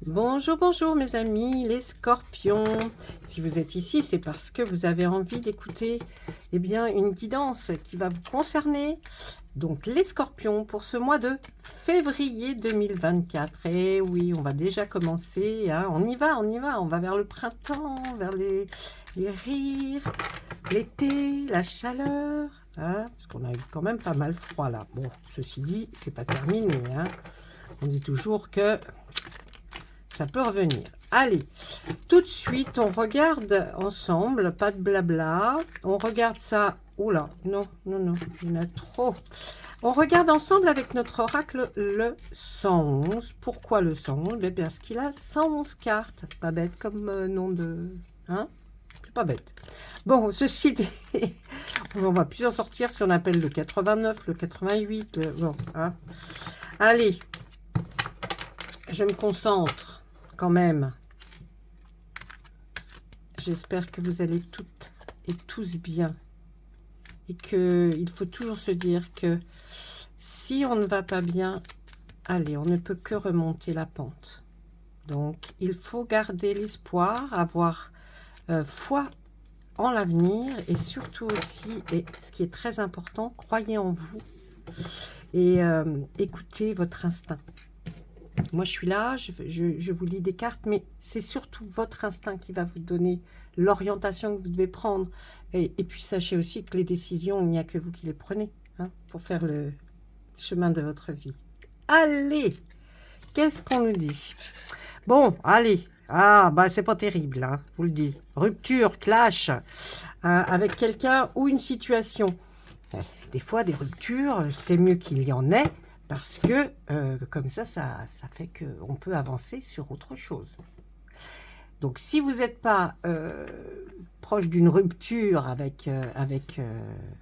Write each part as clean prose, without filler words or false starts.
Bonjour, bonjour mes amis, les scorpions. Si vous êtes ici, c'est parce que vous avez envie d'écouter une guidance qui va vous concerner. Donc les scorpions pour ce mois de février 2024. Et oui, on va déjà commencer. Hein. On y va. On va vers le printemps, vers les rires, l'été, la chaleur. Hein, parce qu'on a eu quand même pas mal froid là. Bon, ceci dit, c'est pas terminé. Hein. On dit toujours que ça peut revenir. Allez, tout de suite, on regarde ensemble, pas de blabla. On regarde ça. Oula, non, il y en a trop. On regarde ensemble avec notre oracle le 111. Pourquoi le 111? Parce qu'il a 111 cartes. Pas bête comme nom de... Hein? C'est pas bête. Bon, ceci dit, on va plus en sortir si on appelle le 89, le 88. Bon, hein? Allez, je me concentre. Quand même, j'espère que vous allez toutes et tous bien et qu'il faut toujours se dire que si on ne va pas bien, allez, on ne peut que remonter la pente. Donc, il faut garder l'espoir, avoir foi en l'avenir et surtout aussi, et ce qui est très important, croyez en vous et écoutez votre instinct. Moi, je suis là, je vous lis des cartes, mais c'est surtout votre instinct qui va vous donner l'orientation que vous devez prendre. Et puis, sachez aussi que les décisions, il n'y a que vous qui les prenez hein, pour faire le chemin de votre vie. Allez, qu'est-ce qu'on nous dit? Bon, allez. Ah, bah, c'est pas terrible, hein, je vous le dis. Rupture, clash avec quelqu'un ou une situation. Des fois, des ruptures, c'est mieux qu'il y en ait. Parce que comme ça fait qu'on peut avancer sur autre chose. Donc, si vous n'êtes pas proche d'une rupture avec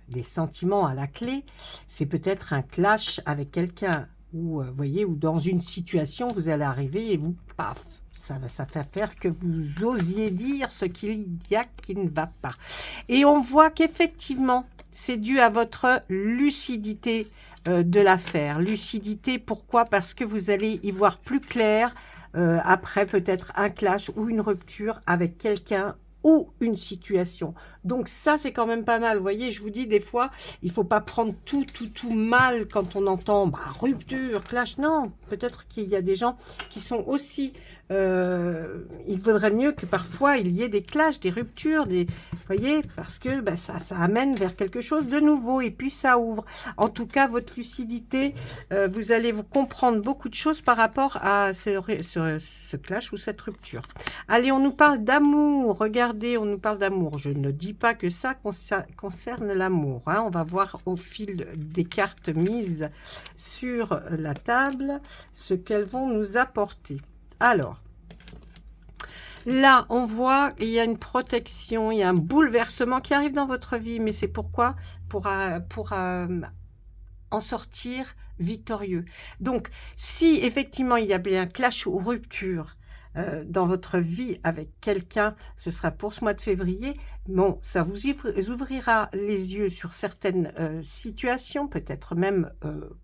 des sentiments à la clé, c'est peut-être un clash avec quelqu'un ou voyez, ou dans une situation, vous allez arriver et vous, paf, ça fait faire que vous osiez dire ce qu'il y a qui ne va pas. Et on voit qu'effectivement, c'est dû à votre lucidité de l'affaire. Lucidité, pourquoi? Parce que vous allez y voir plus clair après peut-être un clash ou une rupture avec quelqu'un ou une situation. Donc ça, c'est quand même pas mal. Vous voyez, je vous dis, des fois, il faut pas prendre tout mal quand on entend rupture, clash. Non, peut-être qu'il y a des gens qui sont aussi... il vaudrait mieux que parfois, il y ait des clashs, des ruptures, vous voyez, parce que ça amène vers quelque chose de nouveau et puis ça ouvre. En tout cas, votre lucidité, vous allez vous comprendre beaucoup de choses par rapport à ce clash ou cette rupture. Allez, on nous parle d'amour. Regardez, on nous parle d'amour. Je ne dis pas que ça concerne l'amour. Hein. On va voir au fil des cartes mises sur la table ce qu'elles vont nous apporter. Alors, là, on voit qu'il y a une protection, il y a un bouleversement qui arrive dans votre vie, mais c'est pourquoi? Pour en sortir victorieux. Donc, si effectivement il y a bien clash ou rupture dans votre vie avec quelqu'un, ce sera pour ce mois de février. Bon, ça vous ouvrira les yeux sur certaines situations, peut-être même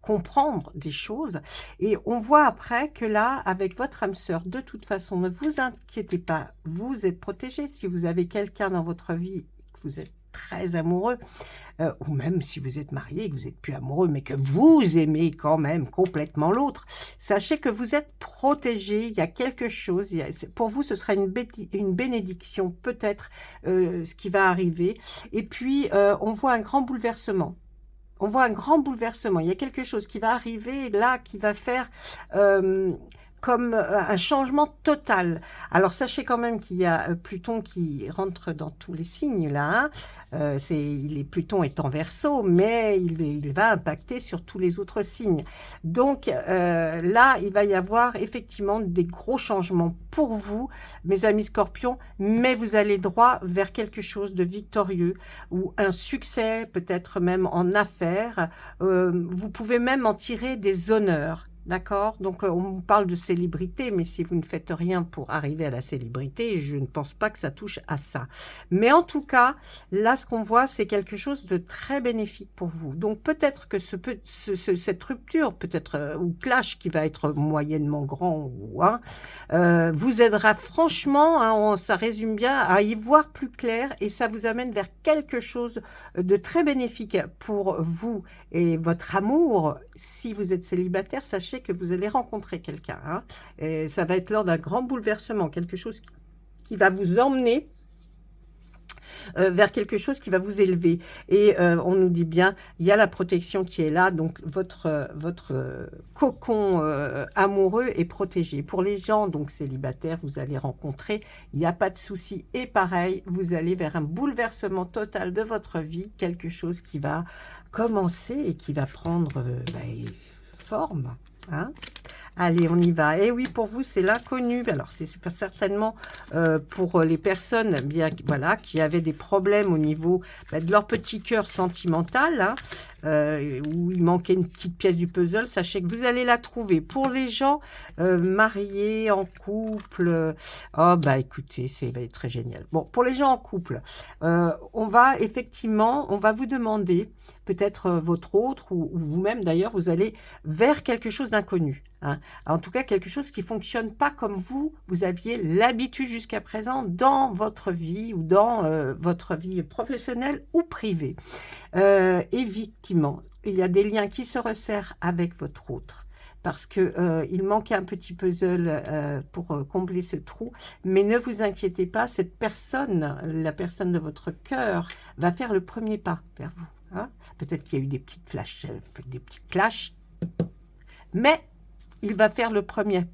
comprendre des choses. Et on voit après que là, avec votre âme sœur, de toute façon, ne vous inquiétez pas, vous êtes protégé. Si vous avez quelqu'un dans votre vie, que vous êtes très amoureux, ou même si vous êtes marié et que vous n'êtes plus amoureux, mais que vous aimez quand même complètement l'autre, sachez que vous êtes protégé, il y a quelque chose, pour vous ce sera une bénédiction peut-être ce qui va arriver, et puis on voit un grand bouleversement. On voit un grand bouleversement, il y a quelque chose qui va arriver là, qui va faire... comme un changement total. Alors, sachez quand même qu'il y a Pluton qui rentre dans tous les signes, là. Hein. Pluton est en Verseau, mais il va impacter sur tous les autres signes. Donc, là, il va y avoir effectivement des gros changements pour vous, mes amis Scorpions, mais vous allez droit vers quelque chose de victorieux ou un succès, peut-être même en affaires. Vous pouvez même en tirer des honneurs. D'accord? Donc, on parle de célébrité, mais si vous ne faites rien pour arriver à la célébrité, je ne pense pas que ça touche à ça. Mais en tout cas, là, ce qu'on voit, c'est quelque chose de très bénéfique pour vous. Donc, peut-être que cette rupture, peut-être, ou clash qui va être moyennement grand, ou vous aidera franchement, hein, ça résume bien, à y voir plus clair et ça vous amène vers quelque chose de très bénéfique pour vous et votre amour. Si vous êtes célibataire, sachez que vous allez rencontrer quelqu'un. Hein, et ça va être lors d'un grand bouleversement, quelque chose qui va vous emmener vers quelque chose qui va vous élever. Et on nous dit bien, il y a la protection qui est là, donc votre cocon amoureux est protégé. Pour les gens donc célibataires, vous allez rencontrer, il n'y a pas de souci. Et pareil, vous allez vers un bouleversement total de votre vie, quelque chose qui va commencer et qui va prendre forme. Hein. Allez, on y va. Et oui, pour vous, c'est l'inconnu. Alors, c'est certainement pour les personnes bien, voilà, qui avaient des problèmes au niveau de leur petit cœur sentimental, hein, où il manquait une petite pièce du puzzle. Sachez que vous allez la trouver. Pour les gens mariés, en couple, oh, bah écoutez, c'est très génial. Bon, pour les gens en couple, on va vous demander, peut-être votre autre, ou vous-même d'ailleurs, vous allez vers quelque chose d'inconnu. Hein. En tout cas, quelque chose qui ne fonctionne pas comme vous aviez l'habitude jusqu'à présent dans votre vie ou dans votre vie professionnelle ou privée. Effectivement, il y a des liens qui se resserrent avec votre autre parce qu'il manquait un petit puzzle pour combler ce trou. Mais ne vous inquiétez pas, cette personne, la personne de votre cœur, va faire le premier pas vers vous. Hein. Peut-être qu'il y a eu des petites clashs, mais il va faire le premier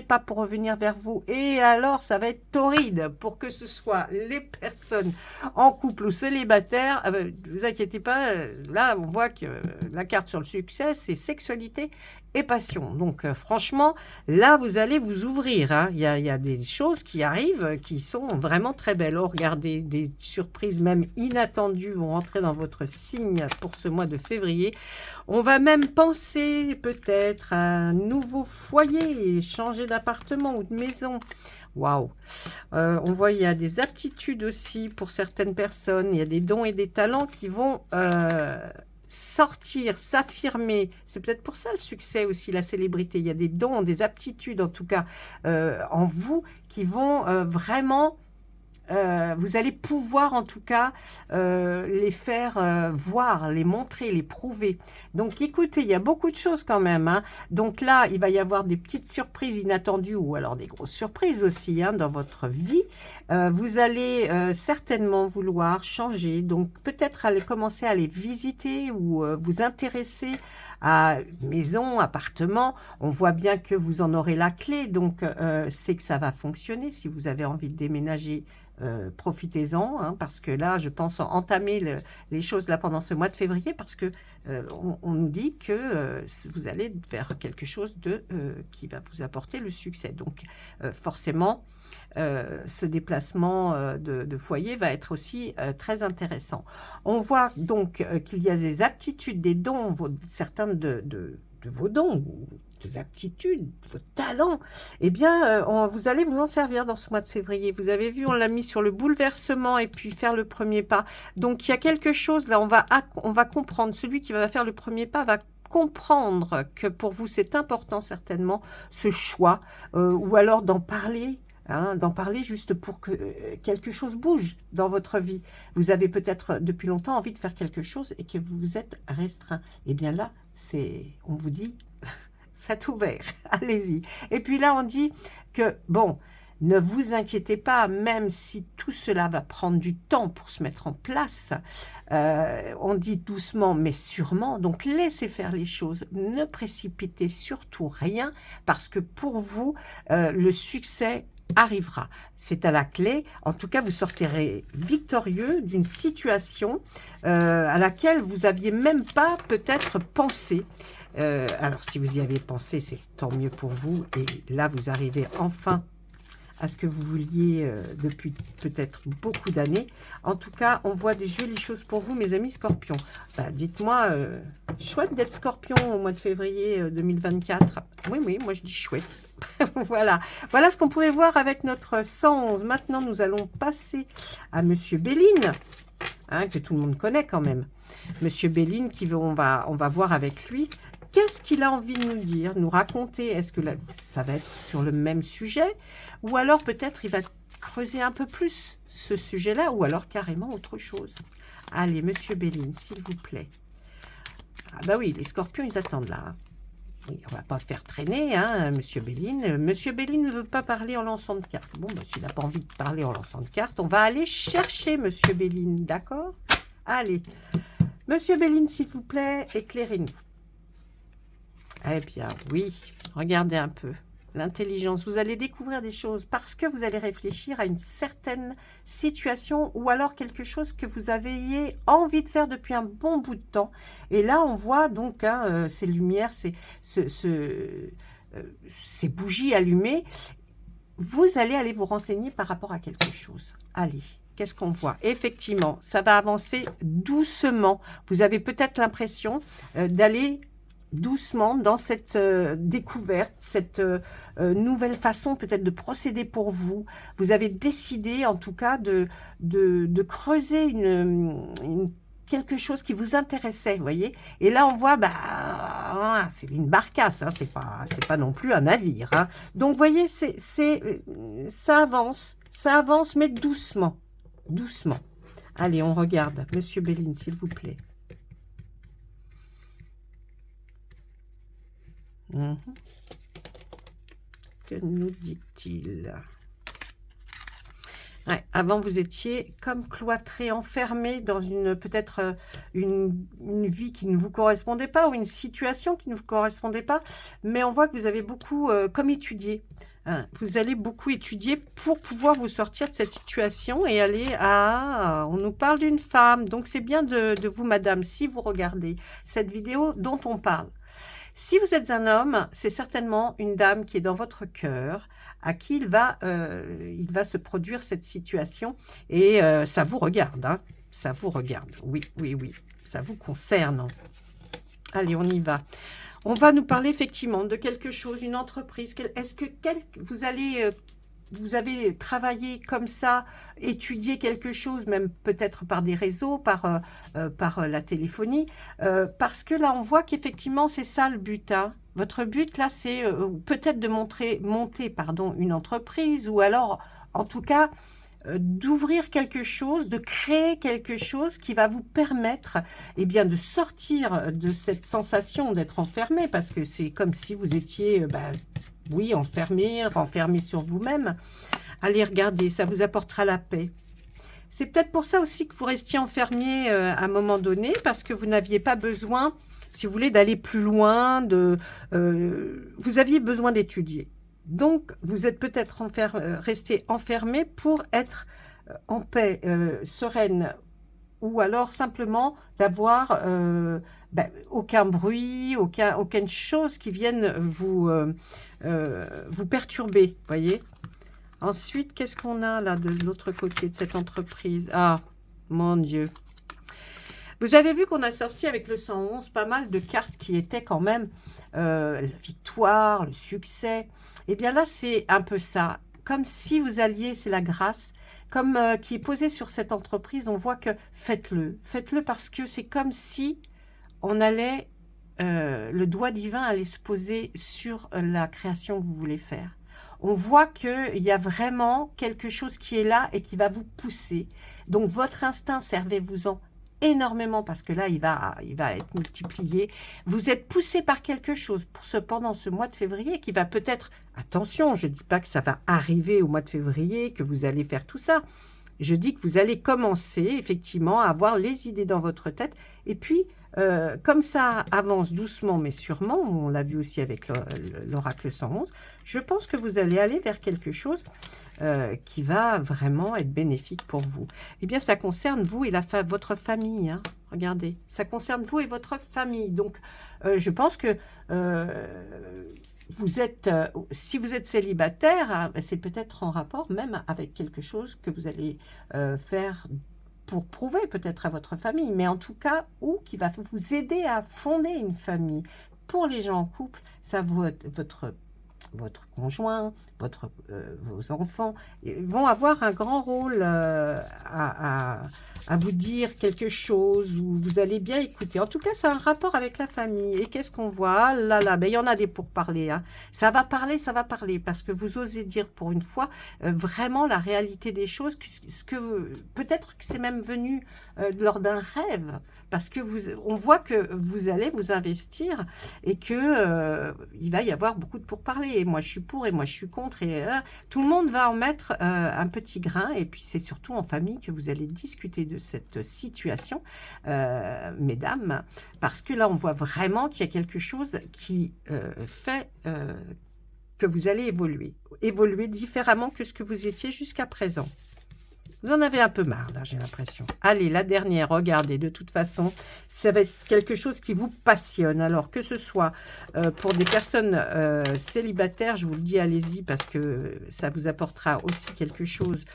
pas pour revenir vers vous. Et alors, ça va être torride pour que ce soit les personnes en couple ou célibataires. Ne vous inquiétez pas, là, on voit que la carte sur le succès, c'est sexualité et passion. Donc, franchement, là, vous allez vous ouvrir. Hein. Il y a des choses qui arrivent qui sont vraiment très belles. Oh, regardez, des surprises même inattendues vont entrer dans votre signe pour ce mois de février. On va même penser peut-être à un nouveau foyer, changer d'appartement ou de maison. Waouh! On voit il y a des aptitudes aussi pour certaines personnes. Il y a des dons et des talents qui vont sortir, s'affirmer. C'est peut-être pour ça le succès aussi, la célébrité. Il y a des dons, des aptitudes en tout cas en vous qui vont vraiment... vous allez pouvoir en tout cas les faire voir, les montrer, les prouver. Donc écoutez, il y a beaucoup de choses quand même. Hein. Donc là, il va y avoir des petites surprises inattendues ou alors des grosses surprises aussi hein, dans votre vie. Vous allez certainement vouloir changer. Donc peut-être aller commencer à les visiter ou vous intéresser à maison, appartement. On voit bien que vous en aurez la clé. Donc c'est que ça va fonctionner si vous avez envie de déménager. Profitez-en, hein, parce que là, je pense entamer les choses là pendant ce mois de février, parce que on nous dit que vous allez vers quelque chose qui va vous apporter le succès. Donc, forcément, ce déplacement de foyer va être aussi très intéressant. On voit donc qu'il y a des aptitudes, des dons, certains de vos dons, vos aptitudes, vos talents, eh bien, vous allez vous en servir dans ce mois de février. Vous avez vu, on l'a mis sur le bouleversement et puis faire le premier pas. Donc, il y a quelque chose, là, on va comprendre. Celui qui va faire le premier pas va comprendre que pour vous, c'est important, certainement, ce choix, ou alors d'en parler. Hein, d'en parler juste pour que quelque chose bouge dans votre vie. Vous avez peut-être depuis longtemps envie de faire quelque chose et que vous vous êtes restreint. Eh bien là, on vous dit, c'est ouvert, allez-y. Et puis là, on dit que, bon, ne vous inquiétez pas, même si tout cela va prendre du temps pour se mettre en place, on dit doucement mais sûrement, donc laissez faire les choses, ne précipitez surtout rien, parce que pour vous, le succès arrivera. C'est à la clé. En tout cas, vous sortirez victorieux d'une situation à laquelle vous n'aviez même pas peut-être pensé. Alors, si vous y avez pensé, c'est tant mieux pour vous. Et là, vous arrivez enfin à ce que vous vouliez depuis peut-être beaucoup d'années. En tout cas, on voit des jolies choses pour vous, mes amis scorpions. Bah, dites-moi Chouette d'être Scorpion au mois de février 2024. Oui, oui, moi je dis chouette. Voilà. Voilà ce qu'on pouvait voir avec notre 111. Maintenant, nous allons passer à Monsieur Béline, hein, que tout le monde connaît quand même. Monsieur Béline, on va voir avec lui. Qu'est-ce qu'il a envie de nous dire, nous raconter? Est-ce que ça va être sur le même sujet? Ou alors peut-être il va creuser un peu plus ce sujet-là, ou alors carrément autre chose. Allez, Monsieur Béline, s'il vous plaît. Ah bah oui, les scorpions, ils attendent là. Hein. Oui, on va pas faire traîner, hein, Monsieur Béline. Monsieur Béline ne veut pas parler en lançant de cartes. Bon, bah, s'il n'a pas envie de parler en lançant de cartes, on va aller chercher Monsieur Béline, d'accord? Allez, Monsieur Béline, s'il vous plaît, éclairez-nous. Eh bien, oui, regardez un peu. L'intelligence, vous allez découvrir des choses parce que vous allez réfléchir à une certaine situation ou alors quelque chose que vous avez envie de faire depuis un bon bout de temps. Et là, on voit donc hein, ces lumières, ces bougies allumées. Vous allez aller vous renseigner par rapport à quelque chose. Allez, qu'est-ce qu'on voit? Effectivement, ça va avancer doucement. Vous avez peut-être l'impression d'aller doucement dans cette découverte, cette nouvelle façon peut-être de procéder pour vous. Vous avez décidé en tout cas de creuser quelque chose qui vous intéressait, vous voyez. Et là, on voit, bah, c'est une barcasse, hein, c'est pas non plus un navire. Hein. Donc, vous voyez, ça avance, mais doucement, doucement. Allez, on regarde. Monsieur Béline, s'il vous plaît. Que nous dit-il? Ouais, avant, vous étiez comme cloîtré, enfermé dans peut-être une vie qui ne vous correspondait pas ou une situation qui ne vous correspondait pas. Mais on voit que vous avez beaucoup comme étudié. Hein, vous allez beaucoup étudier pour pouvoir vous sortir de cette situation et aller à... On nous parle d'une femme, donc c'est bien de vous, madame, si vous regardez cette vidéo dont on parle. Si vous êtes un homme, c'est certainement une dame qui est dans votre cœur, à qui il va se produire cette situation. Et ça vous regarde, hein, ça vous regarde. Oui, oui, oui, ça vous concerne. Allez, on y va. On va nous parler effectivement de quelque chose, une entreprise. Est-ce que vous allez... vous avez travaillé comme ça, étudié quelque chose, même peut-être par des réseaux, par la téléphonie, parce que là, on voit qu'effectivement, c'est ça le but. Hein. Votre but, là, c'est peut-être de monter une entreprise, ou alors, en tout cas, d'ouvrir quelque chose, de créer quelque chose qui va vous permettre eh bien, de sortir de cette sensation d'être enfermé, parce que c'est comme si vous étiez... oui, renfermé sur vous-même. Allez, regardez, ça vous apportera la paix. C'est peut-être pour ça aussi que vous restiez enfermé à un moment donné, parce que vous n'aviez pas besoin, si vous voulez, d'aller plus loin. Vous aviez besoin d'étudier. Donc, vous êtes peut-être resté enfermé pour être en paix, sereine, ou alors simplement d'avoir aucun bruit, aucune chose qui vienne vous perturber, voyez. Ensuite, qu'est-ce qu'on a là de l'autre côté de cette entreprise? Ah, mon Dieu. Vous avez vu qu'on a sorti avec le 111 pas mal de cartes qui étaient quand même la victoire, le succès. Et bien là, c'est un peu ça. Comme si vous alliez, c'est la grâce, comme qui est posée sur cette entreprise. On voit que faites-le. Faites-le parce que c'est comme si on allait, le doigt divin allait se poser sur la création que vous voulez faire. On voit qu'il y a vraiment quelque chose qui est là et qui va vous pousser. Donc, votre instinct, servez-vous-en énormément parce que là, il va être multiplié. Vous êtes poussé par quelque chose pendant ce mois de février qui va peut-être... Attention, je ne dis pas que ça va arriver au mois de février, que vous allez faire tout ça. Je dis que vous allez commencer effectivement à avoir les idées dans votre tête. Et puis, comme ça avance doucement mais sûrement, on l'a vu aussi avec l'oracle 111, je pense que vous allez aller vers quelque chose qui va vraiment être bénéfique pour vous. Eh bien, ça concerne vous et votre famille. Hein. Regardez, ça concerne vous et votre famille. Donc, je pense que... si vous êtes célibataire, hein, c'est peut-être en rapport même avec quelque chose que vous allez faire pour prouver peut-être à votre famille, mais en tout cas, ou qui va vous aider à fonder une famille. Pour les gens en couple, ça va être votre conjoint, vos enfants vont avoir un grand rôle à vous dire quelque chose, où vous allez bien écouter. En tout cas, c'est un rapport avec la famille. Et qu'est-ce qu'on voit? Ah là là, ben, il y en a des pour parler. Hein. Ça va parler, parce que vous osez dire pour une fois vraiment la réalité des choses, peut-être que c'est même venu lors d'un rêve, parce que on voit que vous allez vous investir et que il va y avoir beaucoup de pourparlers. Et moi, je suis pour et moi, je suis contre. Et tout le monde va en mettre un petit grain. Et puis, c'est surtout en famille que vous allez discuter de cette situation, mesdames, parce que là, on voit vraiment qu'il y a quelque chose qui fait que vous allez évoluer différemment que ce que vous étiez jusqu'à présent. Vous en avez un peu marre, là, j'ai l'impression. Allez, la dernière, regardez, de toute façon, ça va être quelque chose qui vous passionne. Alors, que ce soit pour des personnes célibataires, je vous le dis, allez-y, parce que ça vous apportera aussi quelque chose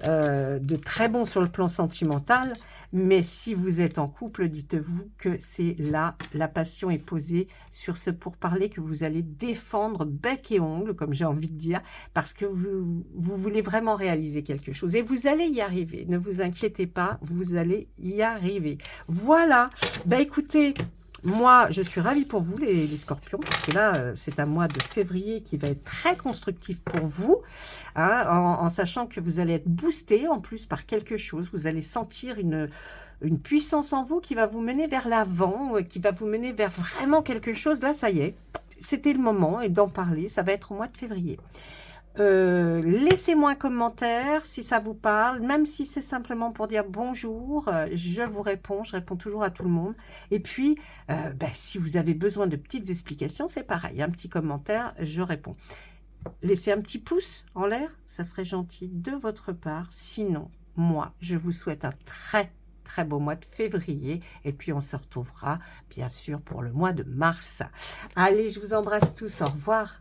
de très bon sur le plan sentimental. Mais si vous êtes en couple, dites-vous que c'est là, la passion est posée sur ce pourparler que vous allez défendre bec et ongle, comme j'ai envie de dire, parce que vous voulez vraiment réaliser quelque chose. Et vous allez y arriver, ne vous inquiétez pas, vous allez y arriver. Voilà, bah écoutez, moi, je suis ravie pour vous, les scorpions, parce que là, c'est un mois de février qui va être très constructif pour vous, hein, en sachant que vous allez être boosté en plus par quelque chose. Vous allez sentir une puissance en vous qui va vous mener vers l'avant, qui va vous mener vers vraiment quelque chose. Là, ça y est, c'était le moment et d'en parler. Ça va être au mois de février. Laissez-moi un commentaire si ça vous parle, même si c'est simplement pour dire bonjour, je vous réponds, je réponds toujours à tout le monde. Et puis, si vous avez besoin de petites explications, c'est pareil, un petit commentaire, je réponds. Laissez un petit pouce en l'air, ça serait gentil de votre part. Sinon, moi, je vous souhaite un très beau mois de février et puis on se retrouvera bien sûr pour le mois de mars. Allez, je vous embrasse tous, au revoir.